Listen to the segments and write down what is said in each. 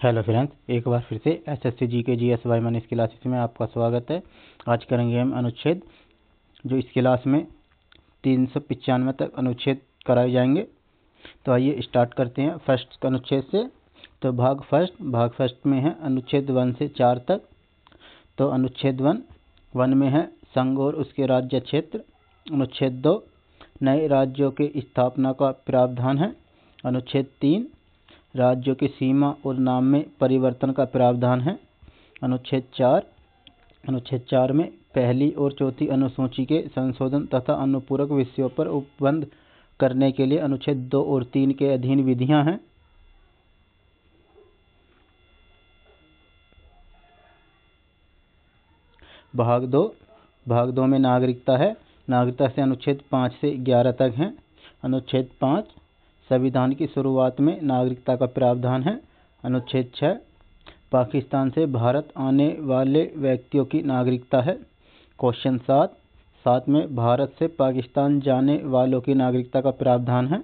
Hello friends, एक बार फिर से एसएससी जी के GS वाई इस क्लासेस में आपका स्वागत है। आज करेंगे हम अनुच्छेद, जो इस क्लास में 395 तक अनुच्छेद कराए जाएंगे। तो आइए स्टार्ट करते हैं फर्स्ट अनुच्छेद से। तो भाग फर्स्ट में है अनुच्छेद 1 से 4 तक। तो अनुच्छेद 1 में है संघ और उसके राज्य क्षेत्र। अनुच्छेद 2 नए राज्यों के स्थापना का प्रावधान है। अनुच्छेद 3 राज्यों की सीमा और नाम में परिवर्तन का प्रावधान है। अनुच्छेद 4 में पहली और चौथी अनुसूची के संशोधन तथा अनुपूरक विषयों पर उपबंध करने के लिए अनुच्छेद 2 और 3 के अधीन विधियां हैं। भाग 2 में नागरिकता है। नागरिकता से अनुच्छेद 5 से 11 तक है। अनुच्छेद 5 संविधान की शुरुआत में नागरिकता का प्रावधान है। अनुच्छेद 6 पाकिस्तान से भारत आने वाले व्यक्तियों की नागरिकता है। क्वेश्चन 7 में भारत से पाकिस्तान जाने वालों की नागरिकता का प्रावधान है।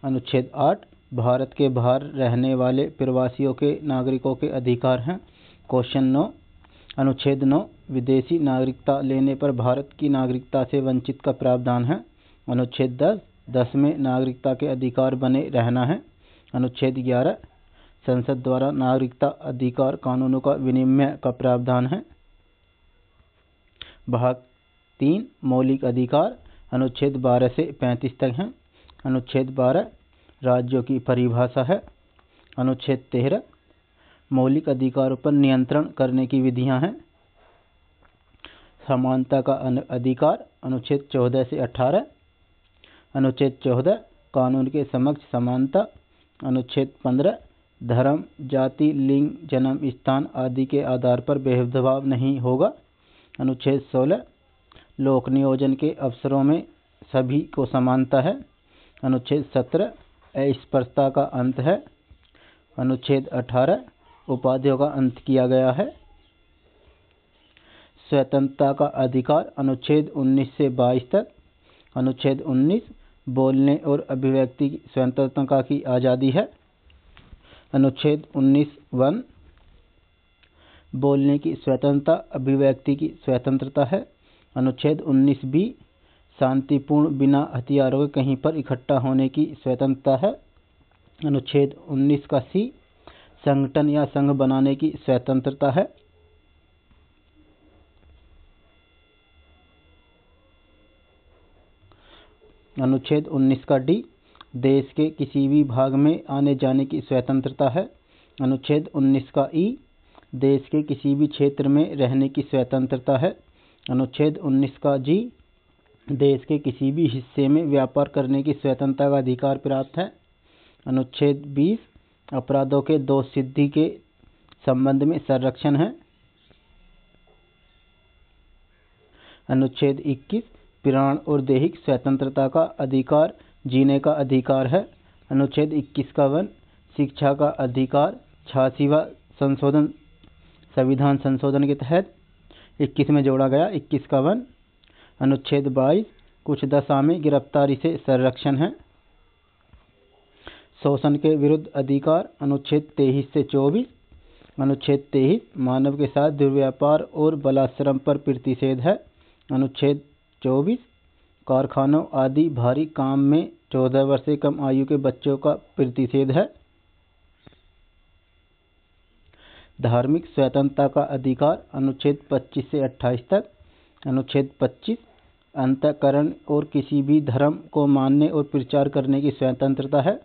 अनुच्छेद 8 भारत के बाहर रहने वाले प्रवासियों के नागरिकों के अधिकार हैं। क्वेश्चन 9 अनुच्छेद 9 विदेशी नागरिकता लेने पर भारत की नागरिकता से वंचित का प्रावधान है। अनुच्छेद 10 में नागरिकता के अधिकार बने रहना है। अनुच्छेद 11 संसद द्वारा नागरिकता अधिकार कानूनों का विनिमय का प्रावधान है। भाग 3 मौलिक अधिकार अनुच्छेद 12 से 35 तक है। अनुच्छेद 12 राज्यों की परिभाषा है। अनुच्छेद 13 मौलिक अधिकारों पर नियंत्रण करने की विधियां हैं। समानता का अधिकार अनुच्छेद 14 से 18। अनुच्छेद 14 कानून के समक्ष समानता। अनुच्छेद 15 धर्म, जाति, लिंग, जन्म स्थान आदि के आधार पर भेदभाव नहीं होगा। अनुच्छेद 16 लोक नियोजन के अवसरों में सभी को समानता है। अनुच्छेद 17 अस्पृश्यता का अंत है। अनुच्छेद 18 उपाधियों का अंत किया गया है। स्वतंत्रता का अधिकार अनुच्छेद 19 से 22 तक। अनुच्छेद 19 बोलने और अभिव्यक्ति की स्वतंत्रता की आज़ादी है। अनुच्छेद 19(1) बोलने की स्वतंत्रता, अभिव्यक्ति की स्वतंत्रता है। अनुच्छेद 19(b) शांतिपूर्ण बिना हथियारों के कहीं पर इकट्ठा होने की स्वतंत्रता है। अनुच्छेद 19 का C संगठन या संघ बनाने की स्वतंत्रता है। अनुच्छेद 19 का D देश के किसी भी भाग में आने जाने की स्वतंत्रता है। अनुच्छेद 19 का E देश के किसी भी क्षेत्र में रहने की स्वतंत्रता है। अनुच्छेद 19 का G देश के किसी भी हिस्से में व्यापार करने की स्वतंत्रता का अधिकार प्राप्त है। अनुच्छेद 20 अपराधों के दोष सिद्धि के संबंध में संरक्षण है। अनुच्छेद 21 प्राण और दैहिक स्वतंत्रता का अधिकार, जीने का अधिकार है। अनुच्छेद 21 का 1 शिक्षा का अधिकार 86वां संशोधन संविधान संशोधन के तहत 21 में जोड़ा गया। 21 का 1 अनुच्छेद 22 कुछ दशा में गिरफ्तारी से संरक्षण है। शोषण के विरुद्ध अधिकार अनुच्छेद 23 से 24। अनुच्छेद 23 मानव के साथ दुर्व्यापार और बलात्संग पर प्रतिषेध है। अनुच्छेद 24 कारखानों आदि भारी काम में 14 वर्ष से कम आयु के बच्चों का प्रतिषेध है। धार्मिक स्वतंत्रता का अधिकार अनुच्छेद 25 से 28 तक। अनुच्छेद 25 अंतःकरण और किसी भी धर्म को मानने और प्रचार करने की स्वतंत्रता है।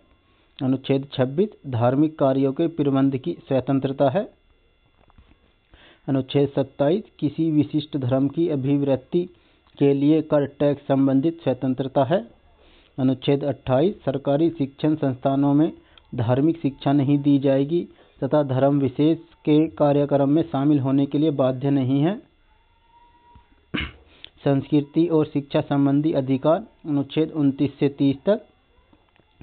अनुच्छेद 26 धार्मिक कार्यों के प्रबंध की स्वतंत्रता है। अनुच्छेद 27 किसी विशिष्ट धर्म की अभिवृत्ति के लिए कर टैक्स संबंधित स्वतंत्रता है। अनुच्छेद 28 सरकारी शिक्षण संस्थानों में धार्मिक शिक्षा नहीं दी जाएगी तथा धर्म विशेष के कार्यक्रम में शामिल होने के लिए बाध्य नहीं है। संस्कृति और शिक्षा संबंधी अधिकार अनुच्छेद 29 से 30 तक।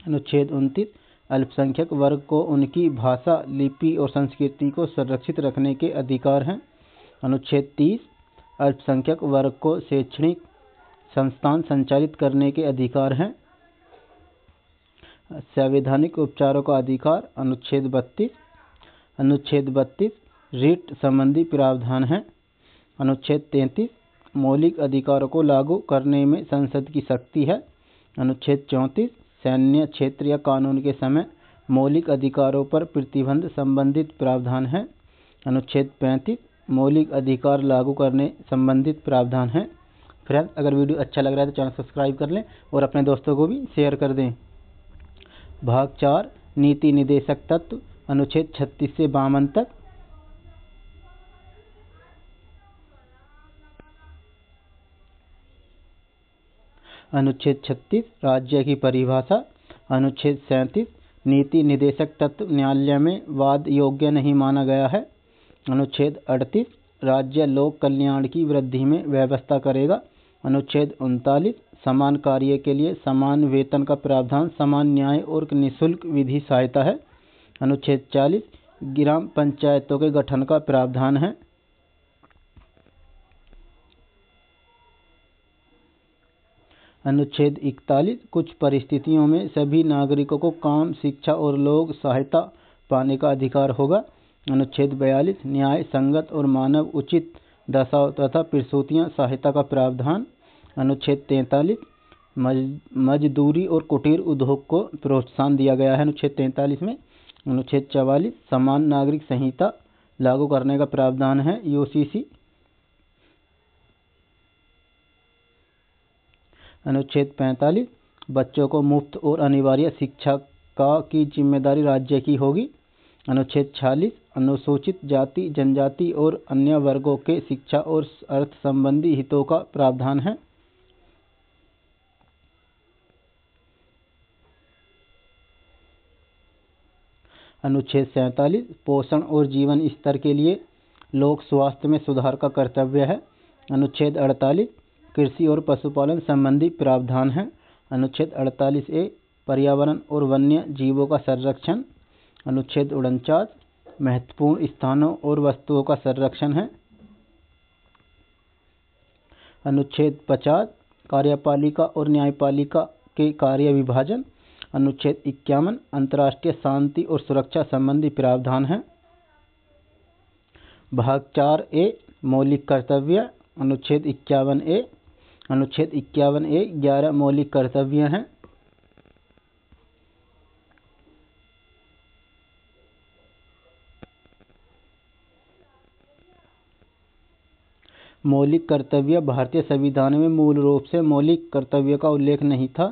अनुच्छेद 29 अल्पसंख्यक वर्ग को उनकी भाषा, लिपि और संस्कृति को संरक्षित रखने के अधिकार हैं। अनुच्छेद 30 अल्पसंख्यक वर्ग को शैक्षणिक संस्थान संचालित करने के अधिकार हैं। संवैधानिक उपचारों का अधिकार अनुच्छेद 32। अनुच्छेद 32 रिट संबंधी प्रावधान है। अनुच्छेद 33 मौलिक अधिकारों को लागू करने में संसद की शक्ति है। अनुच्छेद 34 सैन्य क्षेत्र या कानून के समय मौलिक अधिकारों पर प्रतिबंध संबंधित प्रावधान है। अनुच्छेद 35 मौलिक अधिकार लागू करने संबंधित प्रावधान है। फ्रेंड्स, अगर वीडियो अच्छा लग रहा है तो चैनल सब्सक्राइब कर लें और अपने दोस्तों को भी शेयर कर दें। भाग 4 नीति निदेशक तत्व अनुच्छेद 36 से 52 तक। अनुच्छेद 36 राज्य की परिभाषा। अनुच्छेद 37 नीति निदेशक तत्व न्यायालय में वाद योग्य नहीं माना गया है। अनुच्छेद 38 राज्य लोक कल्याण की वृद्धि में व्यवस्था करेगा। अनुच्छेद 39 समान कार्य के लिए समान वेतन का प्रावधान समान न्याय और निःशुल्क विधि सहायता है। अनुच्छेद 40 ग्राम पंचायतों के गठन का प्रावधान है। अनुच्छेद 41 कुछ परिस्थितियों में सभी नागरिकों को काम, शिक्षा और लोक सहायता पाने का अधिकार होगा। अनुच्छेद 42 न्याय संगत और मानव उचित दशाओं तथा प्रसूतियां सहायता का प्रावधान। अनुच्छेद 43 मजदूरी और कुटीर उद्योग को प्रोत्साहन दिया गया है अनुच्छेद 43 में। अनुच्छेद 44 समान नागरिक संहिता लागू करने का प्रावधान है यूसीसी। अनुच्छेद 45 बच्चों को मुफ्त और अनिवार्य शिक्षा की जिम्मेदारी राज्य की होगी। अनुच्छेद 46 अनुसूचित जाति, जनजाति और अन्य वर्गों के शिक्षा और अर्थ संबंधी हितों का प्रावधान है। अनुच्छेद 47 पोषण और जीवन स्तर के लिए लोक स्वास्थ्य में सुधार का कर्तव्य है। अनुच्छेद 48 कृषि और पशुपालन संबंधी प्रावधान है। अनुच्छेद 48A पर्यावरण और वन्य जीवों का संरक्षण। अनुच्छेद 49 महत्वपूर्ण स्थानों और वस्तुओं का संरक्षण है। अनुच्छेद 50 कार्यपालिका और न्यायपालिका के कार्य विभाजन। अनुच्छेद 51 अंतर्राष्ट्रीय शांति और सुरक्षा संबंधी प्रावधान है। भाग 4A मौलिक कर्तव्य। अनुच्छेद 51A। अनुच्छेद 51A 11 मौलिक कर्तव्य हैं। मौलिक कर्तव्य भारतीय संविधान में मूल रूप से मौलिक कर्तव्य का उल्लेख नहीं था।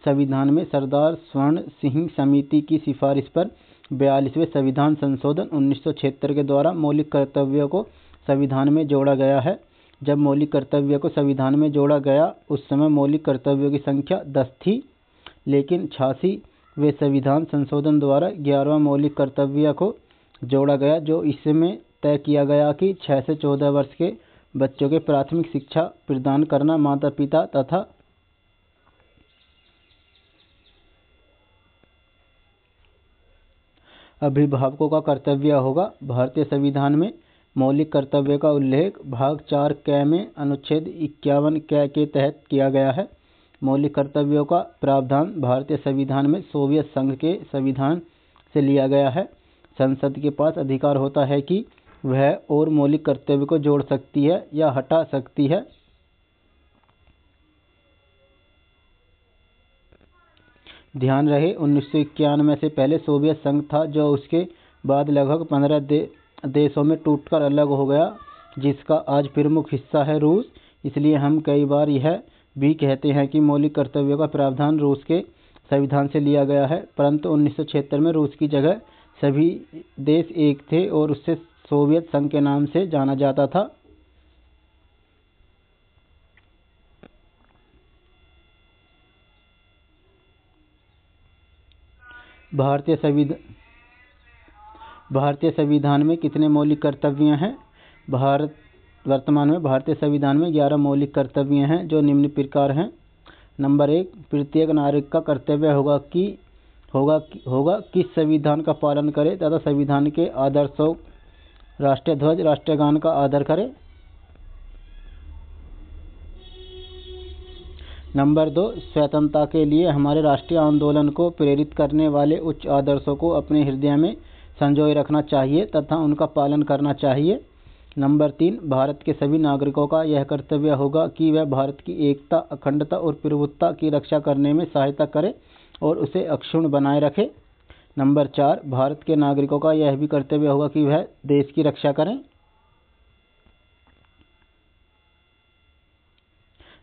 संविधान में सरदार स्वर्ण सिंह समिति की सिफारिश पर 42वें संविधान संशोधन 1976 के द्वारा मौलिक कर्तव्यों को संविधान में जोड़ा गया है। जब मौलिक कर्तव्य को संविधान में जोड़ा गया उस समय मौलिक कर्तव्यों की संख्या 10 थी, लेकिन 86वें संविधान संशोधन द्वारा 11वां मौलिक कर्तव्य को जोड़ा गया, जो इसमें तय किया गया कि 6 से 14 वर्ष के बच्चों के प्राथमिक शिक्षा प्रदान करना माता पिता तथा अभिभावकों का कर्तव्य होगा। भारतीय संविधान में मौलिक कर्तव्य का उल्लेख भाग 4 क में अनुच्छेद 51 क के तहत किया गया है। मौलिक कर्तव्यों का प्रावधान भारतीय संविधान में सोवियत संघ के संविधान से लिया गया है। संसद के पास अधिकार होता है कि वह और मौलिक कर्तव्य को जोड़ सकती है या हटा सकती है। ध्यान रहे 1991 से पहले सोवियत संघ था, जो उसके बाद लगभग 15 देशों में टूटकर अलग हो गया, जिसका आज प्रमुख हिस्सा है रूस। इसलिए हम कई बार यह भी कहते हैं कि मौलिक कर्तव्यों का प्रावधान रूस के संविधान से लिया गया है, परंतु 1976 में रूस की जगह सभी देश एक थे और उससे सोवियत संघ के नाम से जाना जाता था। भारतीय संविधान में कितने मौलिक कर्तव्य हैं? वर्तमान में भारतीय संविधान में 11 मौलिक कर्तव्य हैं, जो निम्न प्रकार हैं। नंबर 1, प्रत्येक नागरिक का कर्तव्य होगा कि संविधान का पालन करे तथा संविधान के आदर्शों राष्ट्रीय ध्वज, राष्ट्रगान का आदर करे। नंबर 2, स्वतंत्रता के लिए हमारे राष्ट्रीय आंदोलन को प्रेरित करने वाले उच्च आदर्शों को अपने हृदय में संजोए रखना चाहिए तथा उनका पालन करना चाहिए। नंबर 3, भारत के सभी नागरिकों का यह कर्तव्य होगा कि वह भारत की एकता, अखंडता और प्रभुत्व की रक्षा करने में सहायता करे और उसे अक्षुण्ण बनाए रखे। नंबर 4, भारत के नागरिकों का यह भी कर्तव्य होगा कि वह देश की रक्षा करें।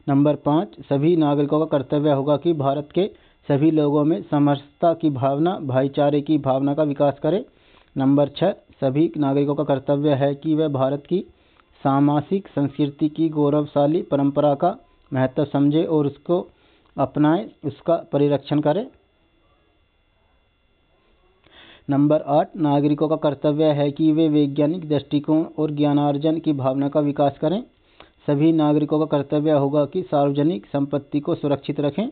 नंबर 5, सभी नागरिकों का कर्तव्य होगा कि भारत के सभी लोगों में समरसता की भावना, भाईचारे की भावना का विकास करें। नंबर 6, सभी नागरिकों का कर्तव्य है कि वह भारत की सामाजिक संस्कृति की गौरवशाली परंपरा का महत्व समझे और उसको अपनाए, उसका परिरक्षण करें। नंबर 8, नागरिकों का कर्तव्य है कि वे वैज्ञानिक दृष्टिकोण और ज्ञानार्जन की भावना का विकास करें। सभी नागरिकों का कर्तव्य होगा कि सार्वजनिक संपत्ति को सुरक्षित रखें।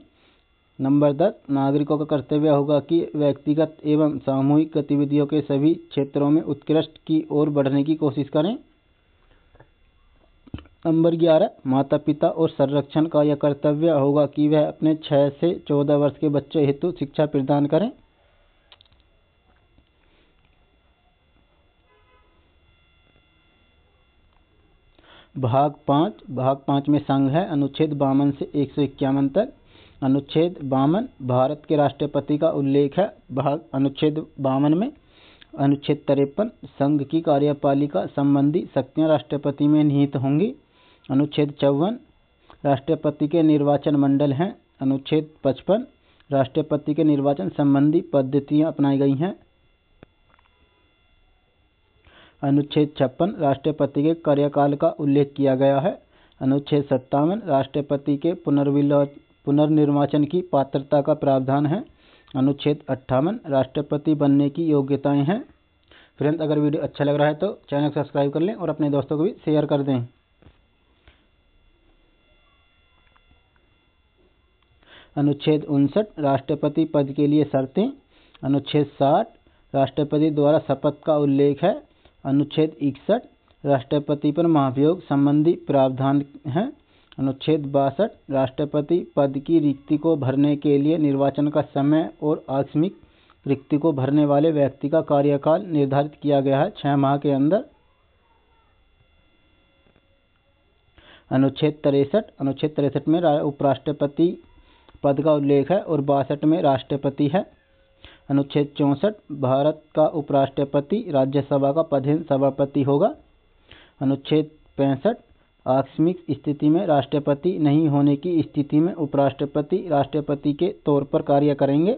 नंबर 10, नागरिकों का कर्तव्य होगा कि व्यक्तिगत एवं सामूहिक गतिविधियों के सभी क्षेत्रों में उत्कृष्ट की ओर बढ़ने की कोशिश करें। नंबर 11, माता पिता और संरक्षण का यह कर्तव्य होगा कि वह अपने 6 से 14 वर्ष के बच्चे हेतु शिक्षा प्रदान करें। भाग 5 में संघ है। अनुच्छेद 52 से 151 तक। अनुच्छेद 52 भारत के राष्ट्रपति का उल्लेख है। भाग अनुच्छेद 52 में अनुच्छेद 53 संघ की कार्यपालिका संबंधी शक्तियां राष्ट्रपति में निहित होंगी। अनुच्छेद 54 राष्ट्रपति के निर्वाचन मंडल हैं। अनुच्छेद 55 राष्ट्रपति के निर्वाचन संबंधी पद्धतियां अपनाई गई हैं। अनुच्छेद 56 राष्ट्रपति के कार्यकाल का उल्लेख किया गया है। अनुच्छेद 57 राष्ट्रपति के पुनर्निर्वाचन की पात्रता का प्रावधान है। अनुच्छेद 58 राष्ट्रपति बनने की योग्यताएं हैं। फ्रेंड्स, अगर वीडियो अच्छा लग रहा है तो चैनल को सब्सक्राइब कर लें और अपने दोस्तों को भी शेयर कर दें। अनुच्छेद 59 राष्ट्रपति पद के लिए शर्तें। अनुच्छेद 60 राष्ट्रपति द्वारा शपथ का उल्लेख है। अनुच्छेद 61 राष्ट्रपति पर महाभियोग संबंधी प्रावधान है। अनुच्छेद 62 राष्ट्रपति पद की रिक्ति को भरने के लिए निर्वाचन का समय और आकस्मिक रिक्ति को भरने वाले व्यक्ति का कार्यकाल निर्धारित किया गया है 6 माह के अंदर। अनुच्छेद 63 में उपराष्ट्रपति पद का उल्लेख है और 62 में राष्ट्रपति है। अनुच्छेद 64 भारत का उपराष्ट्रपति राज्यसभा का पदहीन सभापति होगा। अनुच्छेद 65 आकस्मिक स्थिति में राष्ट्रपति नहीं होने की स्थिति में उपराष्ट्रपति राष्ट्रपति के तौर पर कार्य करेंगे।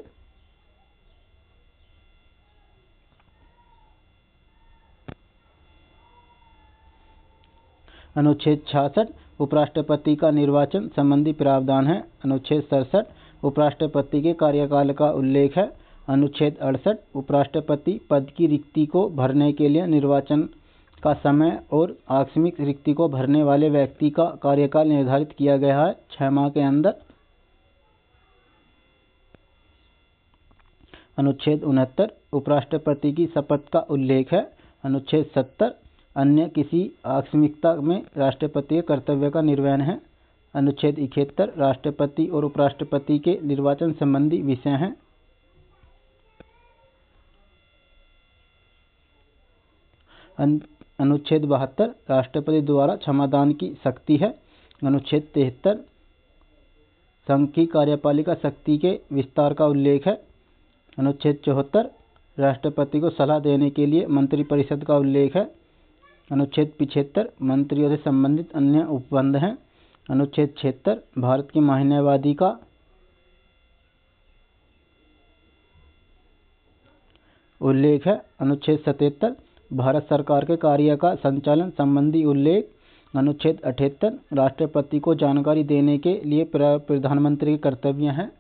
अनुच्छेद 66 उपराष्ट्रपति का निर्वाचन संबंधी प्रावधान है। अनुच्छेद 67 उपराष्ट्रपति के कार्यकाल का उल्लेख है। अनुच्छेद 68 उपराष्ट्रपति पद की रिक्ति को भरने के लिए निर्वाचन का समय और आकस्मिक रिक्ति को भरने वाले व्यक्ति का कार्यकाल निर्धारित किया गया है 6 माह के अंदर। अनुच्छेद 69 उपराष्ट्रपति की शपथ का उल्लेख है। अनुच्छेद 70 अन्य किसी आकस्मिकता में राष्ट्रपति के कर्तव्य का निर्वहन है। अनुच्छेद 71 राष्ट्रपति और उपराष्ट्रपति के निर्वाचन संबंधी विषय हैं। अनुच्छेद 72 राष्ट्रपति द्वारा क्षमादान की शक्ति है। अनुच्छेद 73 संघ की कार्यपालिका शक्ति के विस्तार का उल्लेख है। अनुच्छेद 74 राष्ट्रपति को सलाह देने के लिए मंत्रिपरिषद का उल्लेख है। अनुच्छेद 75 मंत्रियों से संबंधित अन्य उपबंध हैं। अनुच्छेद 76 भारत की महीनेवादी का उल्लेख है। अनुच्छेद 77 भारत सरकार के कार्य का संचालन संबंधी उल्लेख। अनुच्छेद 78 राष्ट्रपति को जानकारी देने के लिए प्रधानमंत्री के कर्तव्य हैं।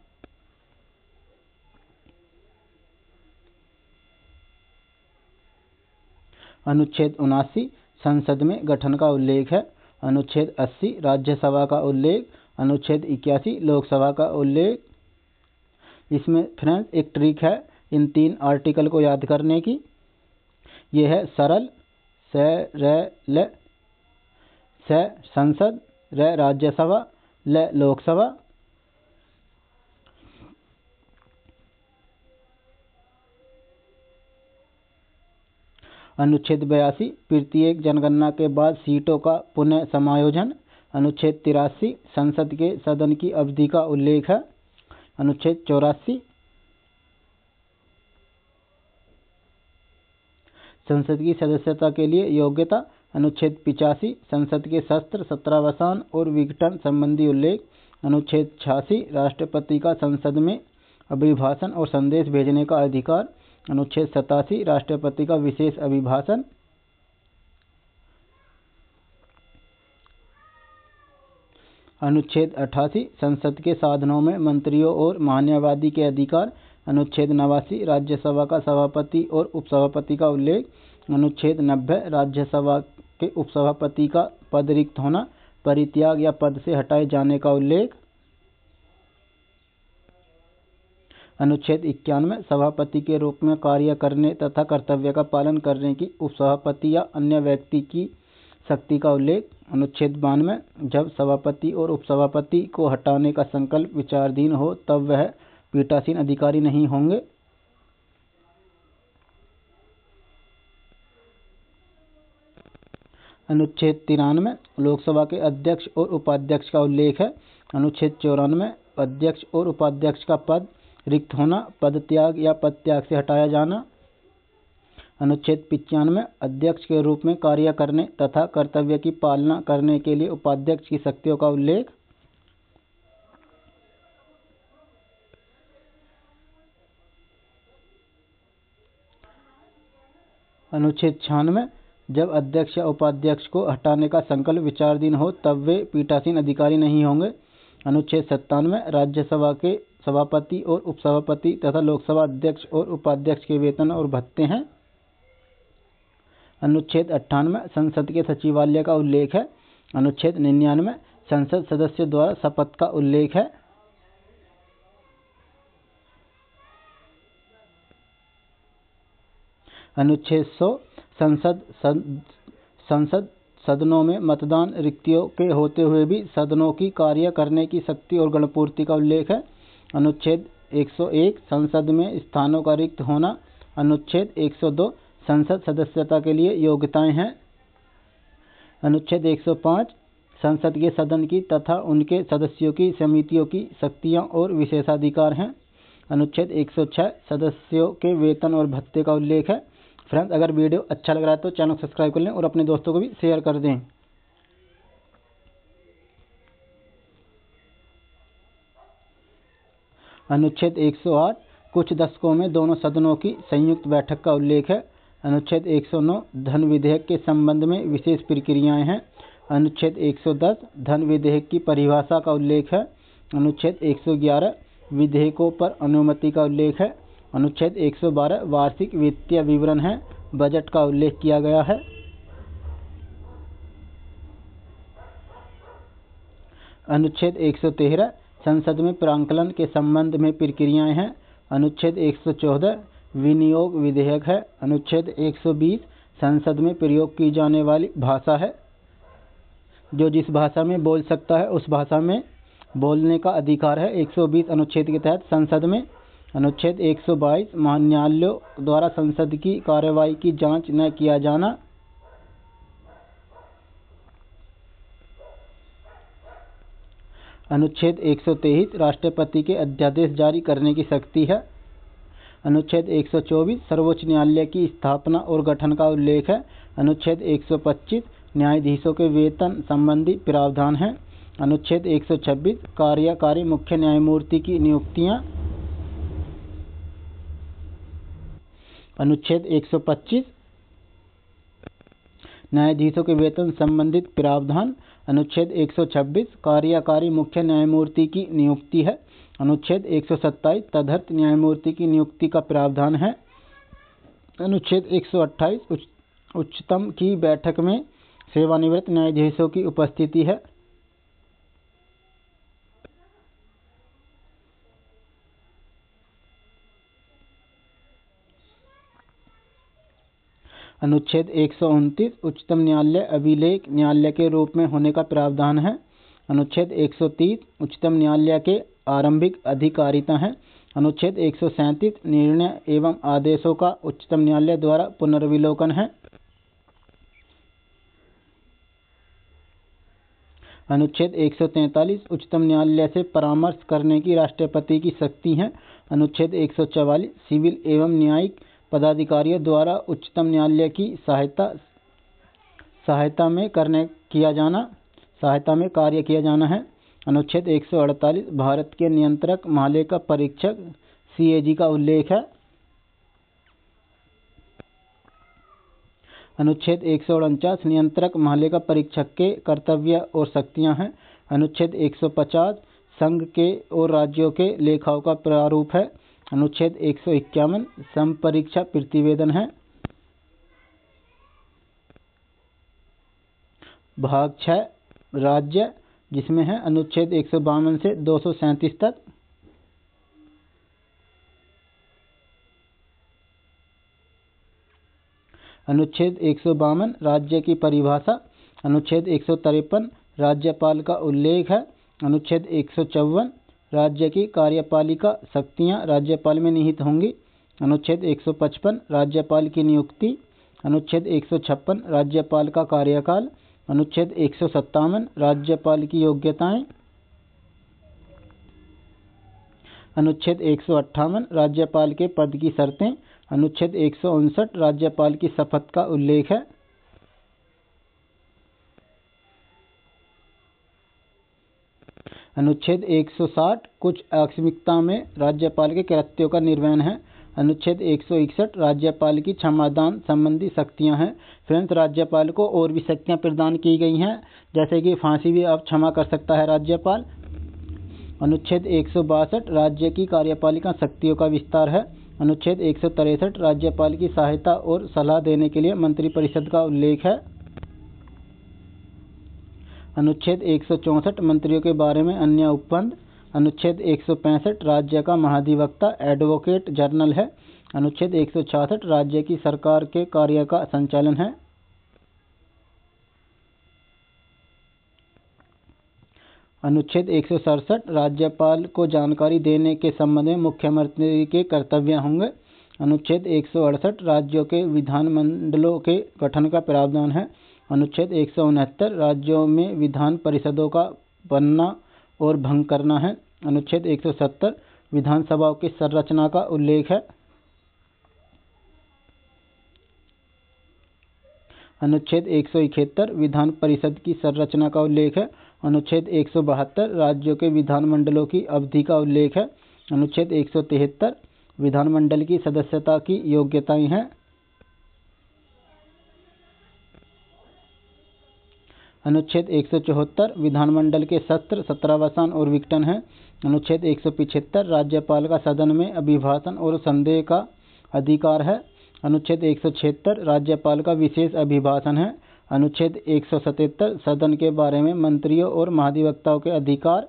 अनुच्छेद 79 संसद में गठन का उल्लेख है। अनुच्छेद 80 राज्यसभा का उल्लेख। अनुच्छेद 81 लोकसभा का उल्लेख। इसमें फ्रेंड्स एक ट्रिक है इन 3 आर्टिकल को याद करने की। यह है सरल, स संसद, र राज्यसभा, ल लोकसभा। अनुच्छेद 82 प्रत्येक जनगणना के बाद सीटों का पुनः समायोजन। अनुच्छेद 83 संसद के सदन की अवधि का उल्लेख है। अनुच्छेद 84 संसद की सदस्यता के लिए योग्यता। अनुच्छेद 85 संसद के शस्त्र, सत्रावसान और विघटन संबंधी उल्लेख। अनुच्छेद 86 राष्ट्रपति का संसद में अभिभाषण और संदेश भेजने का अधिकार। अनुच्छेद 87 राष्ट्रपति का विशेष अभिभाषण। अनुच्छेद 88 संसद के साधनों में मंत्रियों और महान्यायवादी के अधिकार। अनुच्छेद 89 राज्यसभा का सभापति और उपसभापति का उल्लेख। अनुच्छेद 90 राज्यसभा के उपसभापति का पद रिक्त होना, परित्याग या पद से हटाए जाने का उल्लेख। अनुच्छेद 91 सभापति के रूप में कार्य करने तथा कर्तव्य का पालन करने की उपसभापति या अन्य व्यक्ति की शक्ति का उल्लेख। अनुच्छेद 92 जब सभापति और उपसभापति को हटाने का संकल्प विचाराधीन हो तब वह पीठासीन अधिकारी नहीं होंगे। अनुच्छेद 93 लोकसभा के अध्यक्ष और उपाध्यक्ष का उल्लेख है। अनुच्छेद 94 अध्यक्ष और उपाध्यक्ष का पद रिक्त होना, पद त्याग या पद त्याग से हटाया जाना। अनुच्छेद 95 अध्यक्ष के रूप में कार्य करने तथा कर्तव्य की पालना करने के लिए उपाध्यक्ष की शक्तियों का उल्लेख। अनुच्छेद 96 जब अध्यक्ष या उपाध्यक्ष को हटाने का संकल्प विचाराधीन हो तब वे पीठासीन अधिकारी नहीं होंगे। अनुच्छेद 97 राज्यसभा के सभापति और उपसभापति तथा लोकसभा अध्यक्ष और उपाध्यक्ष के वेतन और भत्ते हैं। अनुच्छेद 98 संसद के सचिवालय का उल्लेख है। अनुच्छेद 99 संसद सदस्य द्वारा शपथ का उल्लेख है। अनुच्छेद 100 संसद सदनों में मतदान रिक्तियों के होते हुए भी सदनों की कार्य करने की शक्ति और गणपूर्ति का उल्लेख है। अनुच्छेद 101 संसद में स्थानों का रिक्त होना। अनुच्छेद 102 संसद सदस्यता के लिए योग्यताएं हैं। अनुच्छेद 105 संसद के सदन की तथा उनके सदस्यों की समितियों की शक्तियां और विशेषाधिकार हैं। अनुच्छेद 106 सदस्यों के वेतन और भत्ते का उल्लेख है। फ्रेंड्स, अगर वीडियो अच्छा लग रहा है तो चैनल को सब्सक्राइब कर लें और अपने दोस्तों को भी शेयर कर दें। अनुच्छेद 108 कुछ दशकों में दोनों सदनों की संयुक्त बैठक का उल्लेख है। अनुच्छेद 109 धन विधेयक के संबंध में विशेष प्रक्रियाएं हैं। अनुच्छेद 110 धन विधेयक की परिभाषा का उल्लेख है। अनुच्छेद 111 विधेयकों पर अनुमति का उल्लेख है। अनुच्छेद 112 वार्षिक वित्तीय विवरण है, बजट का उल्लेख किया गया है। अनुच्छेद 113 संसद में प्रांकलन के संबंध में प्रक्रियाएं हैं। अनुच्छेद 114 विनियोग विधेयक है। अनुच्छेद 120 संसद में प्रयोग की जाने वाली भाषा है। जो जिस भाषा में बोल सकता है उस भाषा में बोलने का अधिकार है 120 अनुच्छेद के तहत संसद में। अनुच्छेद 122 महान्यायालयों द्वारा संसद की कार्यवाही की जांच न किया जाना। अनुच्छेद 123 राष्ट्रपति के अध्यादेश जारी करने की शक्ति है। अनुच्छेद 124 सर्वोच्च न्यायालय की स्थापना और गठन का उल्लेख है। अनुच्छेद 125 न्यायाधीशों के वेतन संबंधी प्रावधान है। अनुच्छेद 126 कार्यकारी मुख्य न्यायमूर्ति की नियुक्तियां। अनुच्छेद 125 न्यायाधीशों के वेतन संबंधित प्रावधान। अनुच्छेद 126 कार्यकारी मुख्य न्यायमूर्ति की नियुक्ति है। अनुच्छेद 127 तदर्थ न्यायमूर्ति की नियुक्ति का प्रावधान है। अनुच्छेद 128 उच्चतम की बैठक में सेवानिवृत्त न्यायाधीशों की उपस्थिति है। अनुच्छेद 129 उच्चतम न्यायालय अभिलेख न्यायालय के रूप में होने का प्रावधान है। अनुच्छेद 130 उच्चतम न्यायालय के आरंभिक अधिकारिता है। अनुच्छेद 137 निर्णय एवं आदेशों का उच्चतम न्यायालय द्वारा पुनर्विलोकन है। अनुच्छेद 143 उच्चतम न्यायालय से परामर्श करने की राष्ट्रपति की शक्ति है। अनुच्छेद 144 सिविल एवं न्यायिक पदाधिकारियों द्वारा उच्चतम न्यायालय की सहायता में कार्य किया जाना है। अनुच्छेद 148 भारत के नियंत्रक महालेखा परीक्षक CAG का उल्लेख है। अनुच्छेद 149 नियंत्रक महालेखा परीक्षक के कर्तव्य और शक्तियां हैं। अनुच्छेद 150 संघ के और राज्यों के लेखाओं का प्रारूप है। अनुच्छेद 151 समपरीक्षा प्रतिवेदन है। भाग 6 राज्य, जिसमें है अनुच्छेद 152 से 237 तक। अनुच्छेद 152 राज्य की परिभाषा। अनुच्छेद 153 राज्यपाल का उल्लेख है। अनुच्छेद 154 राज्य की कार्यपालिका शक्तियां राज्यपाल में निहित होंगी। अनुच्छेद 155 राज्यपाल की नियुक्ति। अनुच्छेद 156 राज्यपाल का कार्यकाल। अनुच्छेद 157 राज्यपाल की योग्यताएं। अनुच्छेद 158 राज्यपाल के पद की शर्तें। अनुच्छेद 159 राज्यपाल की शपथ का उल्लेख है। अनुच्छेद 160 कुछ आकस्मिकता में राज्यपाल के कृत्यों का निर्वहन है। अनुच्छेद 161 राज्यपाल की क्षमादान संबंधी शक्तियां हैं। फ्रेंड्स, राज्यपाल को और भी शक्तियां प्रदान की गई हैं, जैसे कि फांसी भी अब क्षमा कर सकता है राज्यपाल। अनुच्छेद 162 राज्य की कार्यपालिका शक्तियों का विस्तार है। अनुच्छेद 163 राज्यपाल की सहायता और सलाह देने के लिए मंत्रिपरिषद का उल्लेख है। अनुच्छेद 164 मंत्रियों के बारे में अन्य उपबंध। अनुच्छेद 165 राज्य का महाधिवक्ता एडवोकेट जनरल है। अनुच्छेद 166 राज्य की सरकार के कार्य का संचालन है। अनुच्छेद 167 राज्यपाल को जानकारी देने के संबंध में मुख्यमंत्री के कर्तव्य होंगे। अनुच्छेद 168 राज्यों के विधानमंडलों के गठन का प्रावधान है। अनुच्छेद 169 राज्यों में विधान परिषदों का बनना और भंग करना है। अनुच्छेद 170 विधानसभाओं की संरचना का उल्लेख है। अनुच्छेद 171 विधान परिषद की संरचना का उल्लेख है। अनुच्छेद 172 राज्यों के विधानमंडलों की अवधि का उल्लेख है। अनुच्छेद 173 विधानमंडल की सदस्यता की योग्यताएं हैं। अनुच्छेद 174 विधानमंडल के सत्र, सत्रावसान और विघटन है। अनुच्छेद 175 राज्यपाल का सदन में अभिभाषण और संदेह का अधिकार है। अनुच्छेद 176 राज्यपाल का विशेष अभिभाषण है। अनुच्छेद 177 सदन के बारे में मंत्रियों और महाधिवक्ताओं के अधिकार।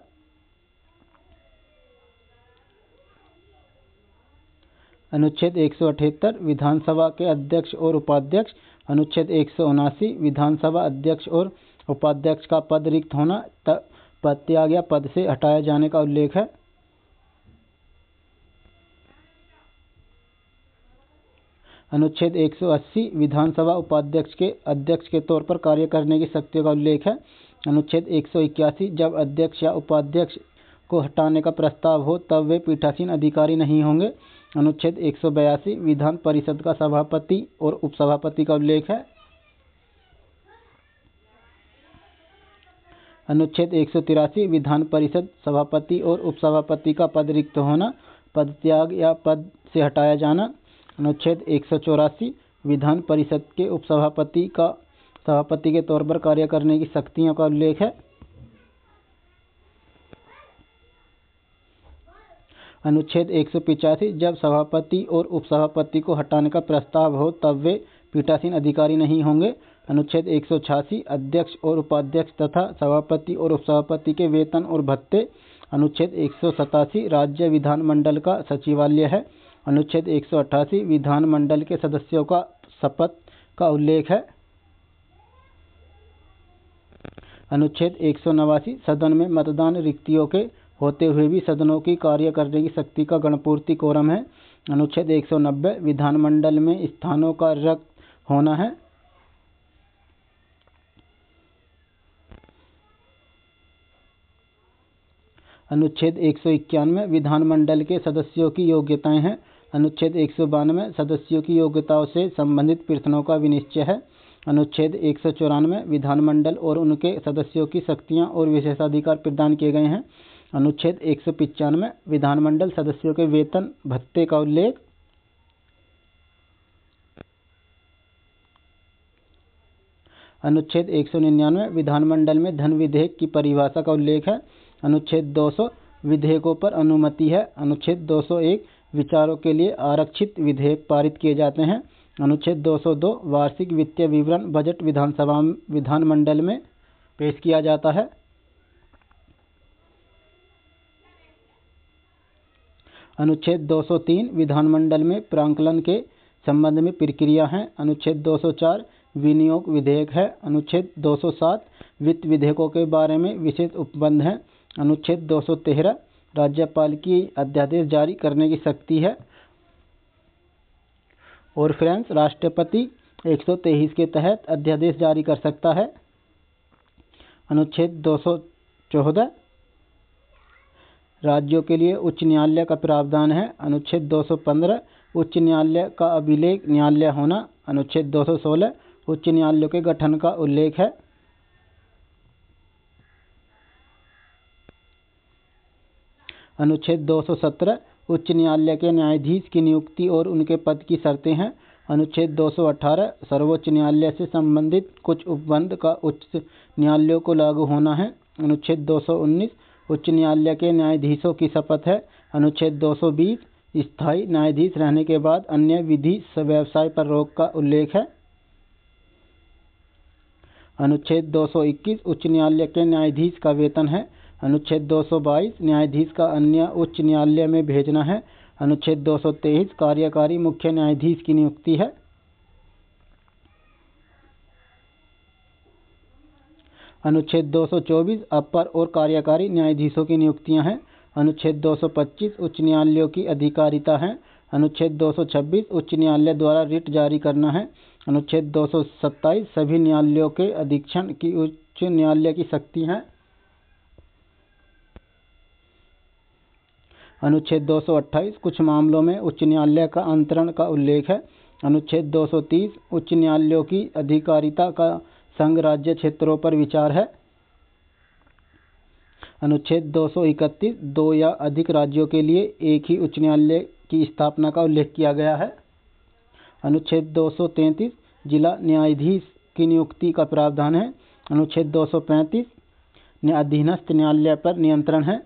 अनुच्छेद 178 विधानसभा के अध्यक्ष और उपाध्यक्ष। अनुच्छेद 179 विधानसभा अध्यक्ष और उपाध्यक्ष का पद रिक्त होना, त्याग या पद से हटाए जाने का उल्लेख है। अनुच्छेद 180 विधानसभा उपाध्यक्ष के अध्यक्ष के तौर पर कार्य करने की शक्तियों का उल्लेख है। अनुच्छेद 181 जब अध्यक्ष या उपाध्यक्ष को हटाने का प्रस्ताव हो तब वे पीठासीन अधिकारी नहीं होंगे। अनुच्छेद 182 विधान परिषद का सभापति और उपसभापति का उल्लेख है। अनुच्छेद 183 विधान परिषद सभापति और उपसभापति का पद रिक्त होना, पद त्याग या पद से हटाया जाना। अनुच्छेद 184 विधान परिषद के उपसभापति का सभापति के तौर पर कार्य करने की शक्तियों का उल्लेख है। अनुच्छेद 185 जब सभापति और उपसभापति को हटाने का प्रस्ताव हो तब वे पीठासीन अधिकारी नहीं होंगे। अनुच्छेद 186 अध्यक्ष और उपाध्यक्ष तथा सभापति और उपसभापति के वेतन और भत्ते। अनुच्छेद 187 राज्य विधानमंडल का सचिवालय है। अनुच्छेद 188 विधानमंडल के सदस्यों का शपथ का उल्लेख है। अनुच्छेद 189 सदन में मतदान रिक्तियों के होते हुए भी सदनों की कार्य करने की शक्ति का गणपूर्ति कोरम है। अनुच्छेद 190 विधानमंडल में स्थानों का रिक्त होना है। अनुच्छेद 191 विधानमंडल के सदस्यों की योग्यताएं हैं। अनुच्छेद 192 सदस्यों की योग्यताओं से संबंधित प्रश्नों का विनिश्चय है। अनुच्छेद 194 विधानमंडल और उनके सदस्यों की शक्तियां और विशेषाधिकार प्रदान किए गए हैं। अनुच्छेद 195 विधानमंडल सदस्यों के वेतन भत्ते का उल्लेख। अनुच्छेद 199 विधानमंडल में धन विधेयक की परिभाषा का उल्लेख है। अनुच्छेद 200 विधेयकों पर अनुमति है। अनुच्छेद 201 विचारों के लिए आरक्षित विधेयक पारित किए जाते हैं। अनुच्छेद 202 वार्षिक वित्तीय विवरण बजट विधानमंडल में पेश किया जाता है। अनुच्छेद 203 विधानमंडल में प्राक्कलन के संबंध में प्रक्रिया है। अनुच्छेद 204 विनियोग विधेयक है। अनुच्छेद 207 वित्त विधेयकों के बारे में विशेष उपबंध है। अनुच्छेद 213 राज्यपाल की अध्यादेश जारी करने की शक्ति है। और फ्रेंड्स, राष्ट्रपति 123 के तहत अध्यादेश जारी कर सकता है। अनुच्छेद 214 राज्यों के लिए उच्च न्यायालय का प्रावधान है। अनुच्छेद 215 उच्च न्यायालय का अभिलेख न्यायालय होना। अनुच्छेद 216 उच्च न्यायालयों के गठन का उल्लेख है। अनुच्छेद 217 उच्च न्यायालय के न्यायाधीश की नियुक्ति और उनके पद की शर्तें हैं। अनुच्छेद 218 सर्वोच्च न्यायालय से संबंधित कुछ उपबंध का उच्च न्यायालयों को लागू होना है। अनुच्छेद 219 उच्च न्यायालय के न्यायाधीशों की शपथ है। अनुच्छेद 220 स्थायी न्यायाधीश रहने के बाद अन्य विधि व्यवसाय पर रोक का उल्लेख है। अनुच्छेद 221 उच्च न्यायालय के न्यायाधीश का वेतन है। अनुच्छेद 222 न्यायाधीश का अन्य उच्च न्यायालय में भेजना है। अनुच्छेद 223 कार्यकारी मुख्य न्यायाधीश की नियुक्ति है। अनुच्छेद 224 अपर और कार्यकारी न्यायाधीशों की नियुक्तियां हैं। अनुच्छेद 225 उच्च न्यायालयों की अधिकारिता है। अनुच्छेद 226 उच्च न्यायालय द्वारा रिट जारी करना है। अनुच्छेद 227 सभी न्यायालयों के अधीक्षण की उच्च न्यायालय की शक्ति है। अनुच्छेद 228 कुछ मामलों में उच्च न्यायालय का अंतरण का उल्लेख है। अनुच्छेद 230 उच्च न्यायालयों की अधिकारिता का संघ राज्य क्षेत्रों पर विचार है। अनुच्छेद 231 दो या अधिक राज्यों के लिए एक ही उच्च न्यायालय की स्थापना का उल्लेख किया गया है। अनुच्छेद 233 जिला न्यायाधीश की नियुक्ति का प्रावधान है। अनुच्छेद 235 अधीनस्थ न्यायालय पर नियंत्रण है।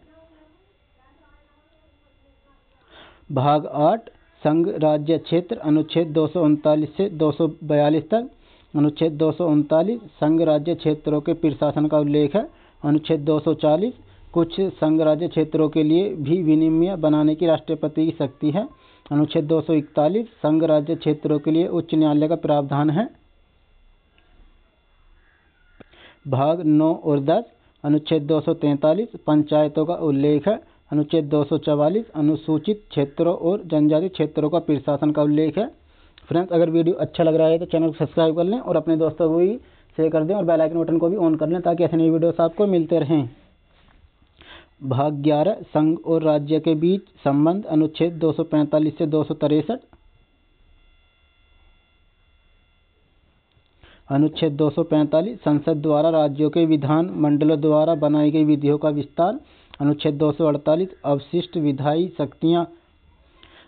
भाग 8 संघ राज्य क्षेत्र अनुच्छेद 239 से 242 तक। अनुच्छेद 239 संघ राज्य क्षेत्रों के प्रशासन का उल्लेख है। अनुच्छेद 240 कुछ संघ राज्य क्षेत्रों के लिए भी विनियम बनाने की राष्ट्रपति की शक्ति है। अनुच्छेद 241 संघ राज्य क्षेत्रों के लिए उच्च न्यायालय का प्रावधान है। भाग 9 और 10 अनुच्छेद 243 पंचायतों का उल्लेख है। अनुच्छेद 244 अनुसूचित क्षेत्रों और जनजाति क्षेत्रों का प्रशासन का उल्लेख है। फ्रेंड्स, अगर वीडियो अच्छा लग रहा है तो चैनल को सब्सक्राइब कर लें और अपने दोस्तों को भी शेयर कर दें और बेल आइकन बटन को भी ऑन कर लें ताकि ऐसे नई वीडियोस आपको मिलते रहें। भाग 11 संघ और राज्य के बीच संबंध अनुच्छेद 245 से 263। अनुच्छेद 245 संसद द्वारा राज्यों के विधान मंडलों द्वारा बनाई गई विधियों का विस्तार। अनुच्छेद 248 अवशिष्ट विधायी शक्तियां।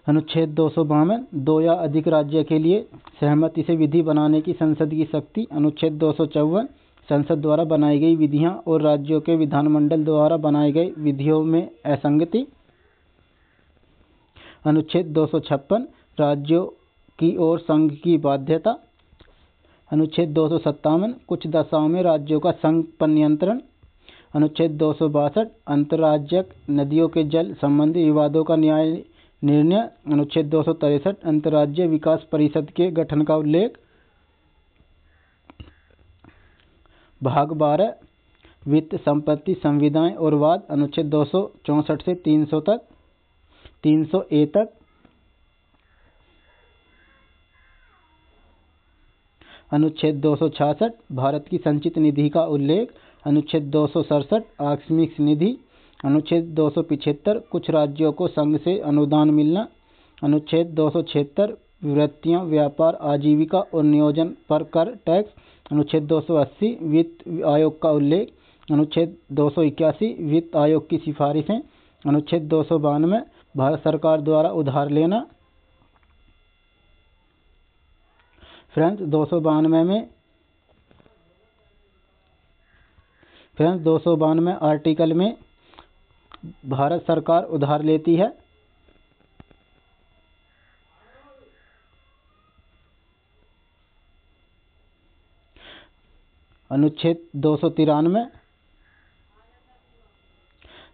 अनुच्छेद 252 दो या अधिक राज्य के लिए सहमति से विधि बनाने की संसद की शक्ति। अनुच्छेद 254 संसद द्वारा बनाई गई विधियां और राज्यों के विधानमंडल द्वारा बनाई गई विधियों में असंगति। अनुच्छेद 256 राज्यों की ओर संघ की बाध्यता। अनुच्छेद 257 कुछ दशाओं में राज्यों का संघ पर नियंत्रण। अनुच्छेद 262 अंतर्राज्यिक नदियों के जल संबंधी विवादों का न्याय निर्णय। अनुच्छेद 263 अंतर्राज्यीय विकास परिषद के गठन का उल्लेख। भाग 12 वित्त संपत्ति संविदाएं और वाद। अनुच्छेद 264 से 300 तक 300A तक। अनुच्छेद 266 भारत की संचित निधि का उल्लेख। अनुच्छेद 267 आकस्मिक निधि। अनुच्छेद 275 कुछ राज्यों को संघ से अनुदान मिलना। अनुच्छेद 276 वृत्तियां, व्यापार, आजीविका और नियोजन पर कर टैक्स। अनुच्छेद 280 वित्त आयोग का उल्लेख। अनुच्छेद 281 वित्त आयोग की सिफारिशें। अनुच्छेद 292 भारत सरकार द्वारा उधार लेना। फ्रेंड्स 292 आर्टिकल में भारत सरकार उधार लेती है। अनुच्छेद 293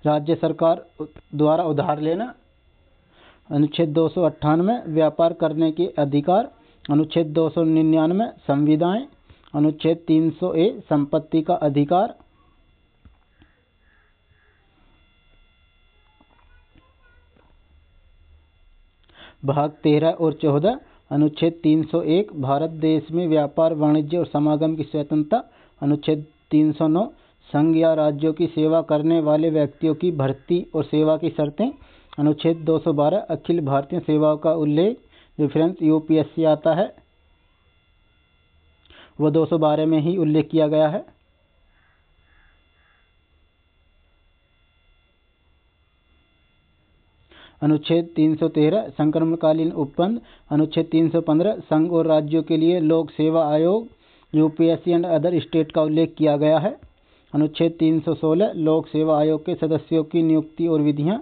राज्य सरकार द्वारा उधार लेना। अनुच्छेद 298 व्यापार करने के अधिकार। अनुच्छेद 299 संविदाएं। अनुच्छेद 300A संपत्ति का अधिकार। भाग 13 और 14 अनुच्छेद 301 भारत देश में व्यापार, वाणिज्य और समागम की स्वतंत्रता। अनुच्छेद 309 संघ या राज्यों की सेवा करने वाले व्यक्तियों की भर्ती और सेवा की शर्तें। अनुच्छेद 212 अखिल भारतीय सेवाओं का उल्लेख। रेफरेंस यूपीएससी आता है वो 212 में ही उल्लेख किया गया है। अनुच्छेद 313 संक्रमणकालीन उपबंध। अनुच्छेद 315 संघ और राज्यों के लिए लोक सेवा आयोग यूपीएससी एंड अदर स्टेट का उल्लेख किया गया है। अनुच्छेद 316 लोक सेवा आयोग के सदस्यों की नियुक्ति और विधियां,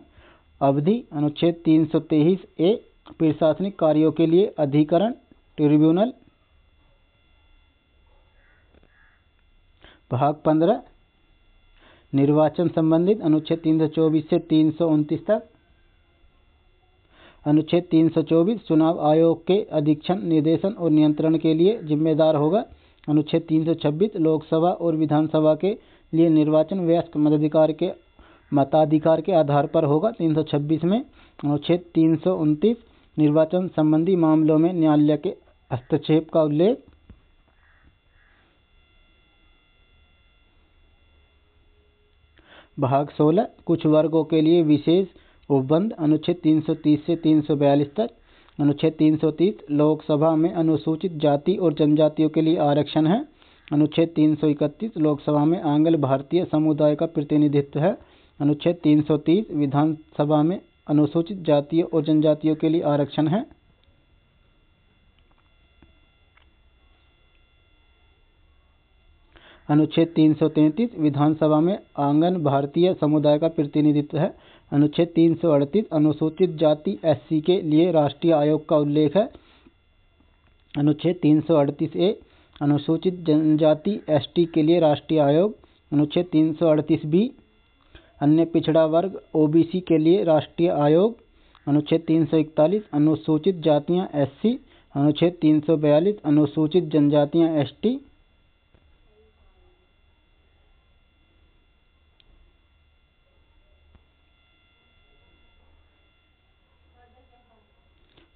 अवधि। अनुच्छेद 323A प्रशासनिक कार्यों के लिए अधिकरण, ट्रिब्यूनल। भाग 15 निर्वाचन संबंधित। अनुच्छेद 324 से 329 तक। अनुच्छेद 324 चुनाव आयोग के अधीक्षण, निर्देशन और नियंत्रण के लिए जिम्मेदार होगा। अनुच्छेद 326 लोकसभा और विधानसभा के लिए निर्वाचन वयस्क मताधिकार के आधार पर होगा। 326 में अनुच्छेद 329 निर्वाचन संबंधी मामलों में न्यायालय के हस्तक्षेप का उल्लेख। भाग 16 कुछ वर्गों के लिए विशेष उपबंध। अनुच्छेद 330 से 342 तक। अनुच्छेद 330 लोकसभा में अनुसूचित जाति और जनजातियों के लिए आरक्षण है। अनुच्छेद 331 लोकसभा में आंग्ल भारतीय समुदाय का प्रतिनिधित्व है। अनुच्छेद 330 विधानसभा में अनुसूचित जातियों और जनजातियों के लिए आरक्षण है। अनुच्छेद 333 विधानसभा में आंगन भारतीय समुदाय का प्रतिनिधित्व है। अनुच्छेद 338 अनुसूचित जाति एससी के लिए राष्ट्रीय आयोग का उल्लेख है। अनुच्छेद 338A अनुसूचित जनजाति एसटी के लिए राष्ट्रीय आयोग। अनुच्छेद 338B अन्य पिछड़ा वर्ग ओबीसी के लिए राष्ट्रीय आयोग। अनुच्छेद 341 अनुसूचित जातियां एससी। अनुच्छेद 342 अनुसूचित जनजातियां एसटी।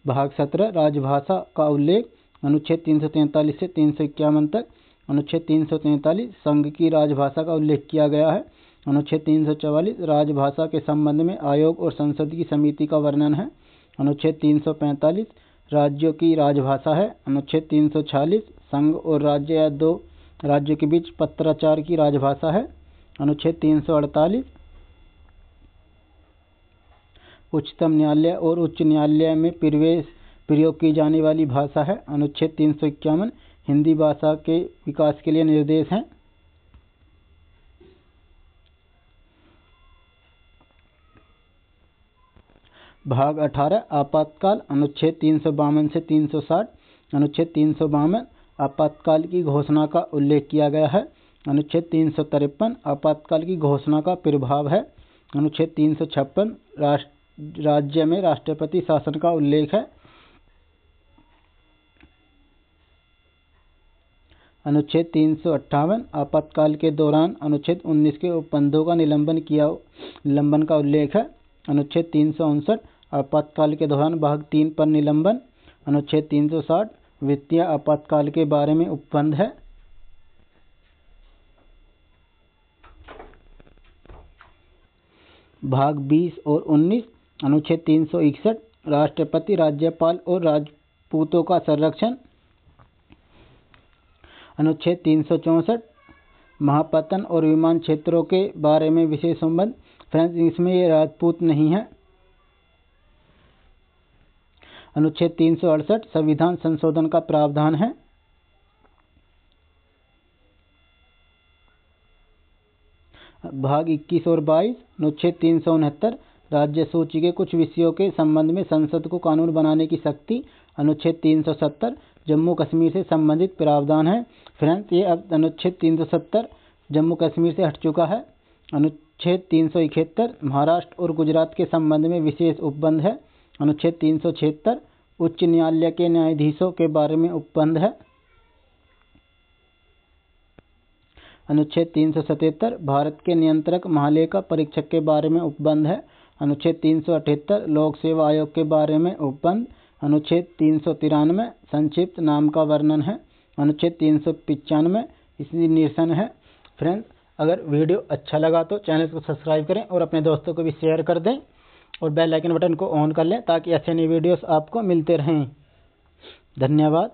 भाग 17 राजभाषा का उल्लेख। अनुच्छेद 343 से 351 तक। अनुच्छेद 343 संघ की राजभाषा का उल्लेख किया गया है। अनुच्छेद 344 राजभाषा के संबंध में आयोग और संसद की समिति का वर्णन है। अनुच्छेद 345 राज्यों की राजभाषा है। अनुच्छेद 346 संघ और राज्य या दो राज्यों के बीच पत्राचार की राजभाषा है। अनुच्छेद 348 उच्चतम न्यायालय और उच्च न्यायालय में प्रयोग की जाने वाली भाषा है। अनुच्छेद 351 हिंदी भाषा के विकास के लिए निर्देश हैं। भाग 18 आपातकाल। अनुच्छेद 352 से 360। अनुच्छेद 352 आपातकाल की घोषणा का उल्लेख किया गया है। अनुच्छेद 353 आपातकाल की घोषणा का प्रभाव है। अनुच्छेद 356 राज्य में राष्ट्रपति शासन का उल्लेख है। अनुच्छेद 358 आपातकाल के दौरान अनुच्छेद 19 के उपबंधों का निलंबन का उल्लेख है। अनुच्छेद 359 आपातकाल के दौरान भाग 3 पर निलंबन। अनुच्छेद 360 वित्तीय आपातकाल के बारे में उपबंध है। भाग 20 और 19, अनुच्छेद 361 राष्ट्रपति, राज्यपाल और राजपूतों का संरक्षण, अनुच्छेद 364 महापतन और विमान क्षेत्रों के बारे में विशेष संबंध। फ्रेंड्स, इसमें ये राजपूत नहीं है। अनुच्छेद 368 संविधान संशोधन का प्रावधान है। भाग 21 और 22, अनुच्छेद 369 राज्य सूची के कुछ विषयों के संबंध में संसद को कानून बनाने की शक्ति, अनुच्छेद 370 जम्मू कश्मीर से संबंधित प्रावधान है। फ्रेंड्स, ये अब अनुच्छेद 370 जम्मू कश्मीर से हट चुका है। अनुच्छेद 371 महाराष्ट्र और गुजरात के संबंध में विशेष उपबंध है। अनुच्छेद 376 उच्च न्यायालय के न्यायाधीशों के बारे में उपबंध है। अनुच्छेद 377 भारत के नियंत्रक महालेखा परीक्षक के बारे में उपबंध है। अनुच्छेद 378 लोक सेवा आयोग के बारे में उपबंध। अनुच्छेद 393 संक्षिप्त नाम का वर्णन है। अनुच्छेद 395 इसकी निरसन है। फ्रेंड्स, अगर वीडियो अच्छा लगा तो चैनल को सब्सक्राइब करें और अपने दोस्तों को भी शेयर कर दें और बेल आइकन बटन को ऑन कर लें ताकि ऐसे नई वीडियोस आपको मिलते रहें। धन्यवाद।